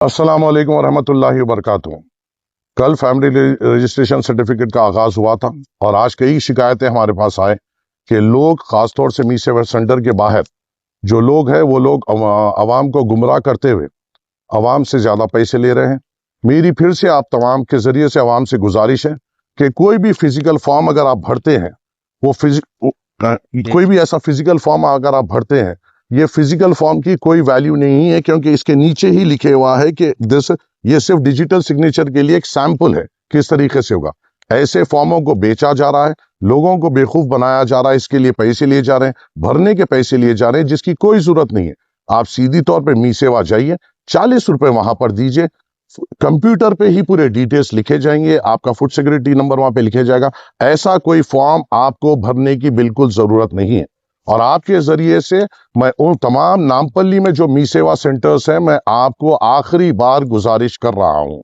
अस्सलाम वालेकुम वरहमतुल्लाहि वबरकातुहू। कल फैमिली रजिस्ट्रेशन सर्टिफिकेट का आगाज हुआ था और आज कई शिकायतें हमारे पास आए कि लोग खासतौर से मी सेवा सेंटर के बाहर जो लोग हैं वो लोग अवाम को गुमराह करते हुए अवाम से ज़्यादा पैसे ले रहे हैं। मेरी फिर से आप तमाम के ज़रिए से अवाम से गुजारिश है कि कोई भी फिजिकल फॉर्म अगर आप भरते हैं कोई भी ऐसा फिजिकल फॉर्म अगर आप भरते हैं, ये फिजिकल फॉर्म की कोई वैल्यू नहीं है, क्योंकि इसके नीचे ही लिखे हुआ है कि ये सिर्फ डिजिटल सिग्नेचर के लिए एक सैंपल है, किस तरीके से होगा। ऐसे फॉर्मों को बेचा जा रहा है, लोगों को बेवकूफ बनाया जा रहा है, इसके लिए पैसे लिए जा रहे हैं, भरने के पैसे लिए जा रहे हैं जिसकी कोई जरूरत नहीं है। आप सीधी तौर पे मी सेवा जाइए, 40 रुपए वहां पर दीजिए, कंप्यूटर पे ही पूरे डिटेल्स लिखे जाएंगे, आपका फूड सिक्योरिटी नंबर वहां पे लिखे जाएगा। ऐसा कोई फॉर्म आपको भरने की बिल्कुल जरूरत नहीं है। और आपके जरिए से मैं उन तमाम नामपल्ली में जो मी सेवा सेंटर्स हैं, मैं आपको आखिरी बार गुजारिश कर रहा हूं,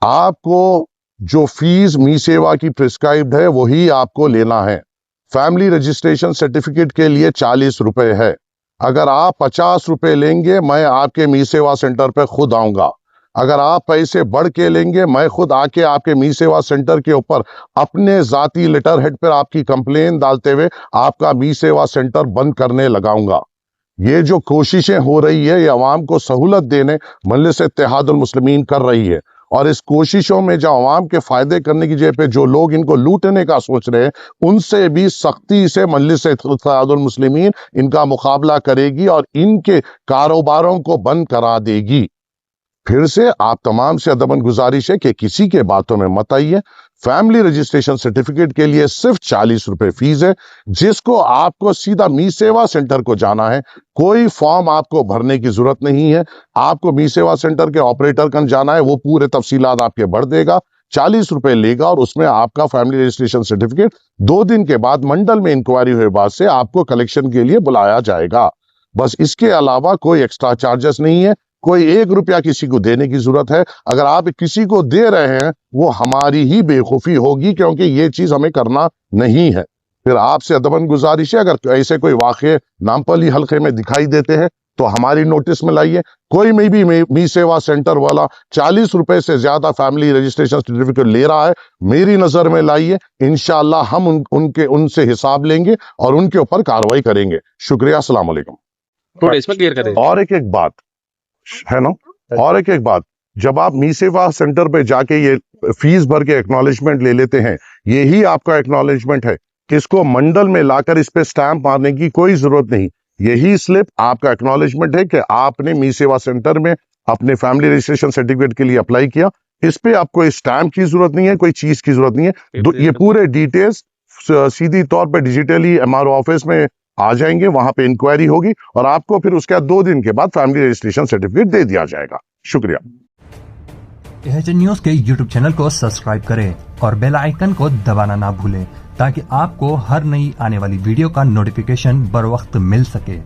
आपको जो फीस मी सेवा की प्रिस्क्राइब्ड है वही आपको लेना है। फैमिली रजिस्ट्रेशन सर्टिफिकेट के लिए 40 रुपए है। अगर आप 50 रुपए लेंगे, मैं आपके मी सेवा सेंटर पे खुद आऊंगा। अगर आप पैसे बढ़ के लेंगे, मैं खुद आके आपके मी सेवा सेंटर के ऊपर अपने जाती लेटर हेड पर आपकी कंप्लेन डालते हुए आपका मी सेवा सेंटर बंद करने लगाऊंगा। ये जो कोशिशें हो रही है, ये अवाम को सहूलत देने मजलिस इत्तेहादुल मुस्लिमीन कर रही है, और इस कोशिशों में जो अवाम के फायदे करने की जगह पे जो लोग इनको लूटने का सोच रहे हैं, उनसे भी सख्ती से मजलिस इत्तेहादुल मुस्लिमीन इनका मुकाबला करेगी और इनके कारोबारों को बंद करा देगी। फिर से आप तमाम से अदबन गुजारिश है कि किसी के बातों में मत आइए। फैमिली रजिस्ट्रेशन सर्टिफिकेट के लिए सिर्फ 40 रुपए फीस है, जिसको आपको सीधा मी सेवा सेंटर को जाना है। कोई फॉर्म आपको भरने की जरूरत नहीं है। आपको मी सेवा सेंटर के ऑपरेटर कन जाना है, वो पूरे तफसीलात आपके भर देगा, 40 रुपए लेगा और उसमें आपका फैमिली रजिस्ट्रेशन सर्टिफिकेट 2 दिन के बाद मंडल में इंक्वायरी हुए बाद से आपको कलेक्शन के लिए बुलाया जाएगा। बस इसके अलावा कोई एक्स्ट्रा चार्जेस नहीं है, कोई 1 रुपया किसी को देने की जरूरत है। अगर आप किसी को दे रहे हैं, वो हमारी ही बेवकूफी होगी, क्योंकि ये चीज हमें करना नहीं है। फिर आपसे अदबन गुजारिश है, अगर ऐसे कोई वाकये नामपल्ली हल्के में दिखाई देते हैं तो हमारी नोटिस में लाइए। कोई में भी मी सेवा सेंटर वाला 40 रुपए से ज्यादा फैमिली रजिस्ट्रेशन सर्टिफिकेट ले रहा है, मेरी नजर में लाइए। इंशाअल्लाह हम उनसे हिसाब लेंगे और उनके ऊपर कार्रवाई करेंगे। शुक्रिया, अस्सलाम वालेकुम। थोड़ा इसमें क्लियर करें। और एक बात है ना, और एक बात, जब आप मी सेवा सेंटर पे जाके ये फीस भर के एक्नॉलेजमेंट ले लेते हैं, यही आपका एक्नॉलेजमेंट है। इसको मंडल में लाकर इस पे स्टैंप मारने की कोई जरूरत नहीं। यही स्लिप आपका एक्नॉलेजमेंट है कि आपने मी सेवा सेंटर में अपने फैमिली रजिस्ट्रेशन सर्टिफिकेट के लिए अप्लाई किया। इस पे आपको इस स्टैंप की जरूरत नहीं है, कोई चीज की जरूरत नहीं है। ये पूरे डिटेल्स सीधी तौर पर डिजिटली MRO ऑफिस में आ जाएंगे, वहां पे इंक्वायरी होगी और आपको फिर उसके बाद 2 दिन के बाद फैमिली रजिस्ट्रेशन सर्टिफिकेट दे दिया जाएगा। शुक्रिया। एच न्यूज के YouTube चैनल को सब्सक्राइब करें और बेल आइकन को दबाना ना भूलें, ताकि आपको हर नई आने वाली वीडियो का नोटिफिकेशन बर वक्त मिल सके।